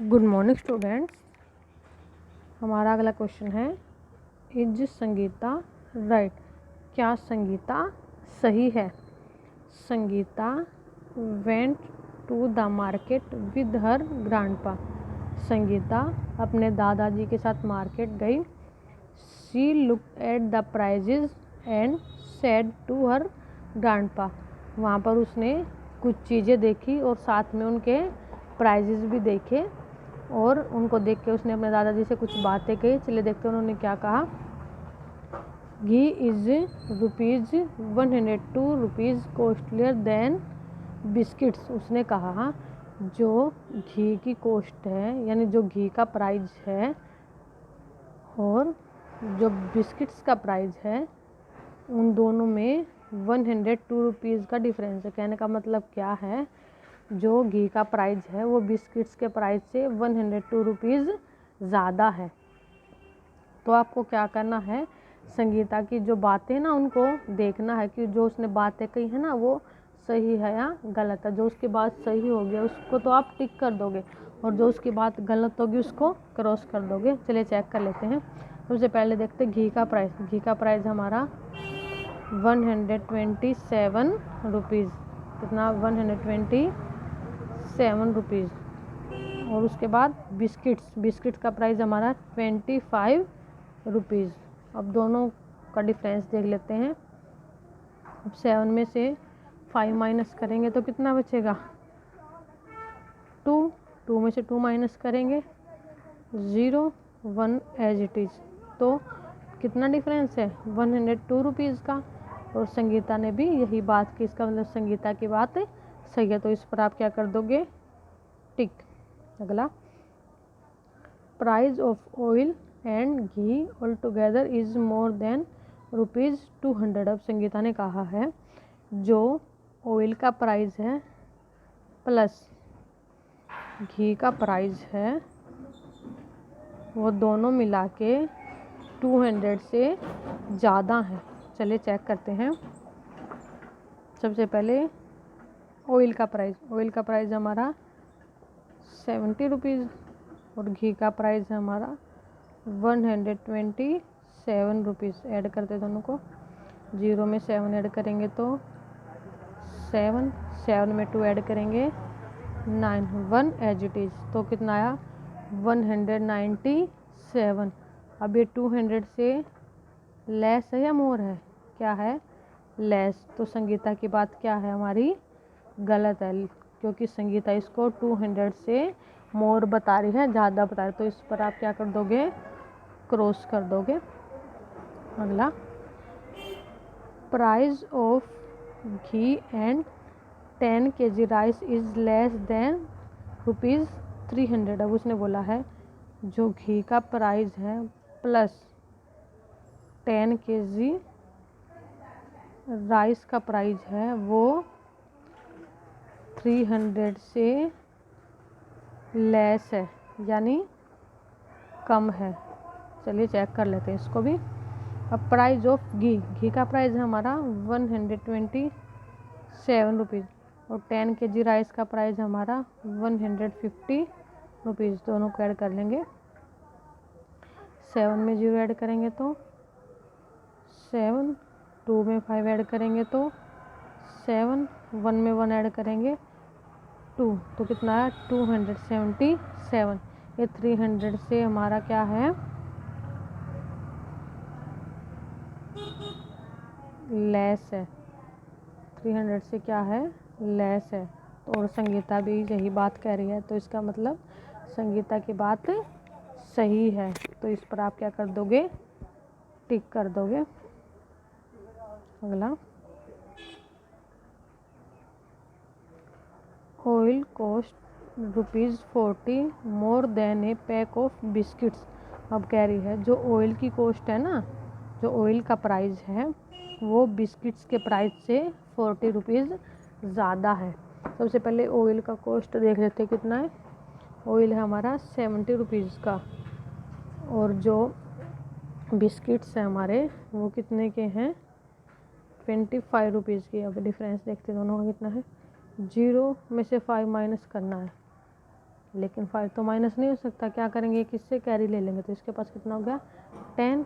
Good morning students. हमारा अगला question है, इज संगीता राइट? क्या संगीता सही है? Sangeeta went to the market with her grandpa. Sangeeta अपने दादाजी के साथ मार्केट गई। She looked at the prices and said to her grandpa. वहाँ पर उसने कुछ चीज़ें देखी और साथ में उनके प्राइजेज भी देखे और उनको देख के उसने अपने दादाजी से कुछ बातें कही। चलिए देखते हैं उन्होंने क्या कहा। घी इज ₹102 कॉस्टलियर देन बिस्किट्स। उसने कहा जो घी की कॉस्ट है यानी जो घी का प्राइस है और जो बिस्किट्स का प्राइस है उन दोनों में ₹102 का डिफरेंस है। कहने का मतलब क्या है, जो घी का प्राइस है वो बिस्किट्स के प्राइस से ₹102 ज़्यादा है। तो आपको क्या करना है, संगीता की जो बातें ना उनको देखना है कि जो उसने बातें कही है ना वो सही है या गलत है। जो उसकी बात सही होगी उसको तो आप टिक कर दोगे और जो उसकी बात गलत होगी उसको क्रॉस कर दोगे। चलिए चेक कर लेते हैं। सबसे पहले देखते हैं घी का प्राइस। घी का प्राइस हमारा ₹127। कितना? ₹127। और उसके बाद बिस्किट्स का प्राइस हमारा ₹25। अब दोनों का डिफरेंस देख लेते हैं। अब 7 में से 5 माइनस करेंगे तो कितना बचेगा? 2 में से 2 माइनस करेंगे 0, 1 एज इट इज़। तो कितना डिफरेंस है? ₹102 का। और संगीता ने भी यही बात की, इसका मतलब संगीता की बात सही है। तो इस पर आप क्या कर दोगे? टिक। अगला, price of oil and ghee all together is more than ₹200। अब संगीता ने कहा है जो ऑयल का प्राइस है प्लस घी का प्राइस है वो दोनों मिला के 200 से ज़्यादा है। चलिए चेक करते हैं। सबसे पहले ऑयल का प्राइस हमारा ₹70 और घी का प्राइस है हमारा ₹127। ऐड करते दोनों को। 0 में 7 ऐड करेंगे तो 7 में 2 ऐड करेंगे 9, 1 एज इट इज़। तो कितना आया? 197। अब ये 200 से लेस है या मोर है? क्या है? लेस। तो संगीता की बात क्या है हमारी? गलत है, क्योंकि संगीता इसको 200 से मोर बता रही है, ज़्यादा बता रही है। तो इस पर आप क्या कर दोगे? क्रॉस कर दोगे। अगला, price of ghee and 10 kg rice is less than ₹300। अब उसने बोला है जो घी का प्राइस है प्लस 10 kg राइस का प्राइस है वो 300 से लेस है यानी कम है। चलिए चेक कर लेते हैं इसको भी। अब प्राइस ऑफ घी का प्राइस है हमारा ₹127 और 10 kg राइस का प्राइस हमारा ₹150। दोनों को ऐड कर लेंगे। 7 में 0 ऐड करेंगे तो 7, 2 में 5 ऐड करेंगे तो 7, 1 में 1 ऐड करेंगे 2। तो कितना है? 277। ये 300 से हमारा क्या है? लेस है। 300 से क्या है? लेस है। और संगीता भी यही बात कह रही है, तो इसका मतलब संगीता की बात सही है। तो इस पर आप क्या कर दोगे? टिक कर दोगे। अगला, oil cost ₹40 more than A pack of biscuits. अब कह रही है जो ऑयल की कॉस्ट है ना, जो ऑयल का प्राइस है वो बिस्किट्स के प्राइस से ₹40 ज़्यादा है। सबसे पहले ऑयल का कॉस्ट देख लेते हैं कितना है। ऑयल है हमारा ₹70 का और जो बिस्किट्स हैं हमारे वो कितने के हैं? ₹25 की। अब डिफरेंस देखते हैं दोनों का कितना है। 0 में से 5 माइनस करना है लेकिन 5 तो माइनस नहीं हो सकता, क्या करेंगे, किससे कैरी ले लेंगे, तो इसके पास कितना हो गया 10।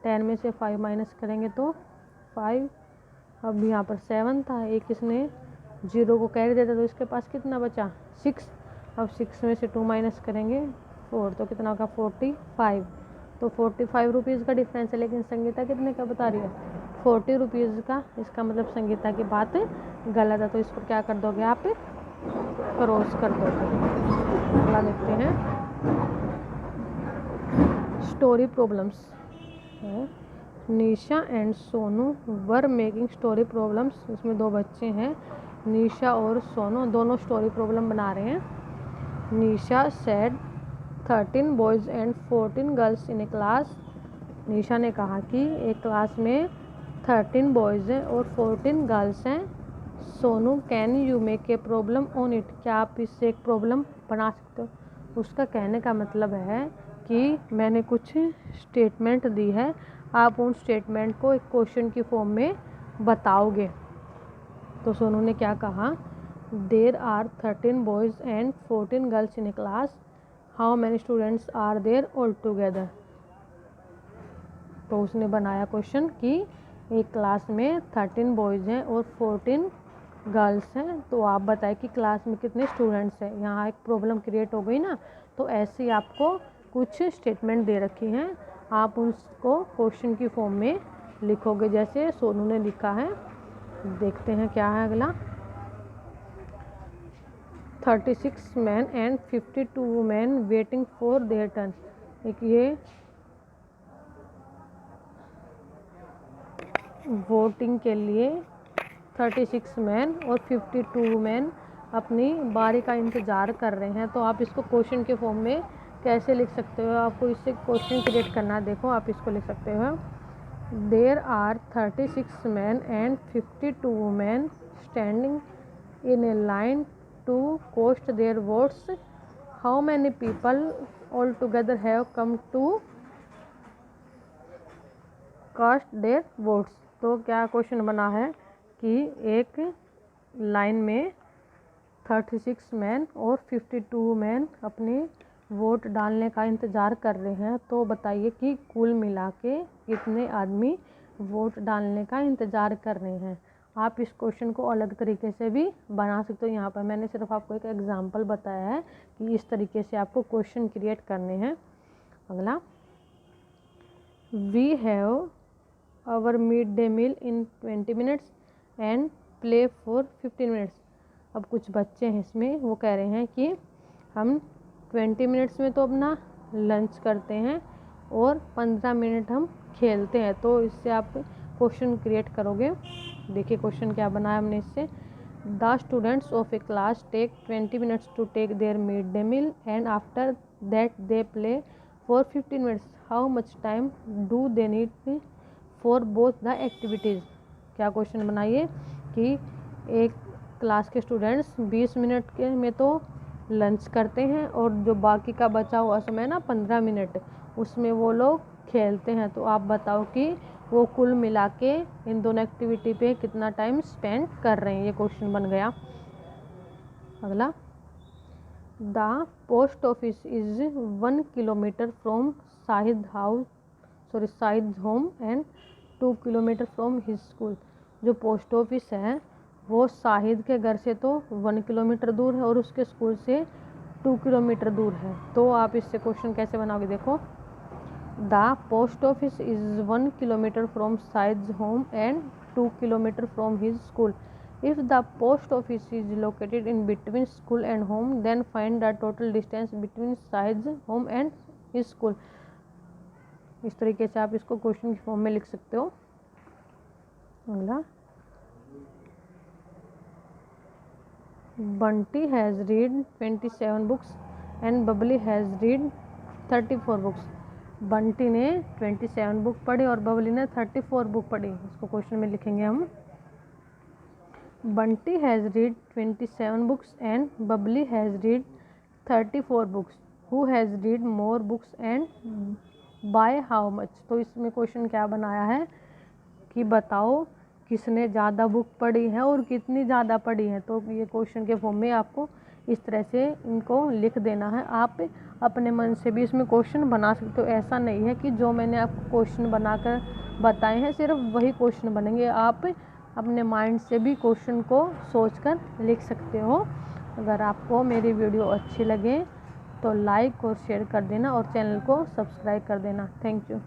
10 में से 5 माइनस करेंगे तो 5। अब यहाँ पर 7 था, एक इसने 0 को कैरी देता तो इसके पास कितना बचा 6। अब 6 में से 2 माइनस करेंगे 4, तो कितना होगा 45। तो 45 रुपीज़ का डिफरेंस है, लेकिन संगीता कितने का बता रही है 40 रुपीज़ का। इसका मतलब संगीता की बात गलत है, तो इसको क्या कर दोगे आप, क्रॉस कर दोगे। अगला देखते हैं, स्टोरी प्रॉब्लम्स है। Nisha and Sonu were making story problems. इसमें 2 बच्चे हैं, निशा और सोनू, दोनों स्टोरी प्रॉब्लम बना रहे हैं। Nisha said 13 boys and 14 girls in a class. Nisha ने कहा कि एक क्लास में 13 बॉयज़ हैं और 14 गर्ल्स हैं। Sonu can you make a problem on it, क्या आप इससे एक प्रॉब्लम बना सकते हो। उसका कहने का मतलब है कि मैंने कुछ स्टेटमेंट दी है, आप उन स्टेटमेंट को एक क्वेश्चन की फॉर्म में बताओगे। तो सोनू ने क्या कहा, there are 13 boys and 14 girls in a class, how many students are there all together. तो उसने बनाया क्वेश्चन कि एक क्लास में 13 बॉयज़ हैं और 14 गर्ल्स हैं, तो आप बताएं कि क्लास में कितने स्टूडेंट्स हैं। यहाँ एक प्रॉब्लम क्रिएट हो गई ना, तो ऐसे ही आपको कुछ स्टेटमेंट दे रखी हैं, आप उसको क्वेश्चन की फॉर्म में लिखोगे, जैसे सोनू ने लिखा है। देखते हैं क्या है अगला, 36 man and 52 women waiting for their turn. एक ये वोटिंग के लिए 36 मैन और 52 वुमेन अपनी बारी का इंतज़ार कर रहे हैं। तो आप इसको क्वेश्चन के फॉर्म में कैसे लिख सकते हो, आपको इससे क्वेश्चन क्रिएट करना है। देखो आप इसको लिख सकते हो, there are 36 man and 52 women standing in a line to cast their votes, how many people all together have come to cast their votes. तो क्या क्वेश्चन बना है कि एक लाइन में 36 मैन और 52 मैन अपने वोट डालने का इंतज़ार कर रहे हैं, तो बताइए कि कुल मिला के कितने आदमी वोट डालने का इंतज़ार कर रहे हैं। आप इस क्वेश्चन को अलग तरीके से भी बना सकते हो। यहाँ पर मैंने सिर्फ आपको एक एग्जांपल बताया है कि इस तरीके से आपको क्वेश्चन क्रिएट करने हैं। अगला, we have our mid day meal in 20 minutes and play for 15 minutes. अब कुछ बच्चे हैं इसमें, वो कह रहे हैं कि हम 20 मिनट्स में तो अपना लंच करते हैं और 15 मिनट हम खेलते हैं। तो इससे आप क्वेश्चन क्रिएट करोगे। देखिए क्वेश्चन क्या बनाया हमने इससे, the students of a class take 20 minutes to take their mid day meal and after that they play for 15 minutes, how much time do they need for both the activities. क्या question बनाइए कि एक class के students 20 minute के में तो lunch करते हैं और जो बाकी का बचा हुआ समय ना 15 मिनट, उसमें वो लोग खेलते हैं। तो आप बताओ कि वो कुल मिला के इन दोनों एक्टिविटी पे कितना टाइम स्पेंड कर रहे हैं। ये क्वेश्चन बन गया। अगला, the post office is 1 kilometre from Shahid home and 2 kilometre from his school. जो पोस्ट ऑफिस है वो शाहिद के घर से तो 1 किलोमीटर दूर है और उसके स्कूल से 2 किलोमीटर दूर है। तो आप इससे क्वेश्चन कैसे बनाओगे, देखो, the post office is 1 kilometre from Shahid home and 2 kilometre from his school. If the post office is located in between school and home, then find the total distance between Shahid's home and his school। इस तरीके से आप इसको question की form में लिख सकते हो। अगला, Bunty has read 27 books and Babli has read 34 books. Bunty ने 27 बुक पढ़ी और बबली ने 34 बुक पढ़ी। इसको क्वेश्चन में लिखेंगे हम, Bunty has read 27 books and Babli has read 34 books, who has read more books and by how much. तो इसमें क्वेश्चन क्या बनाया है कि बताओ किसने ज़्यादा बुक पढ़ी है और कितनी ज़्यादा पढ़ी है। तो ये क्वेश्चन के फॉर्म में आपको इस तरह से इनको लिख देना है। आप अपने मन से भी इसमें क्वेश्चन बना सकते हो। ऐसा नहीं है कि जो मैंने आपको क्वेश्चन बनाकर बताए हैं सिर्फ वही क्वेश्चन बनेंगे, आप अपने माइंड से भी क्वेश्चन को सोचकर लिख सकते हो। अगर आपको मेरी वीडियो अच्छी लगे तो लाइक और शेयर कर देना और चैनल को सब्सक्राइब कर देना। Thank you.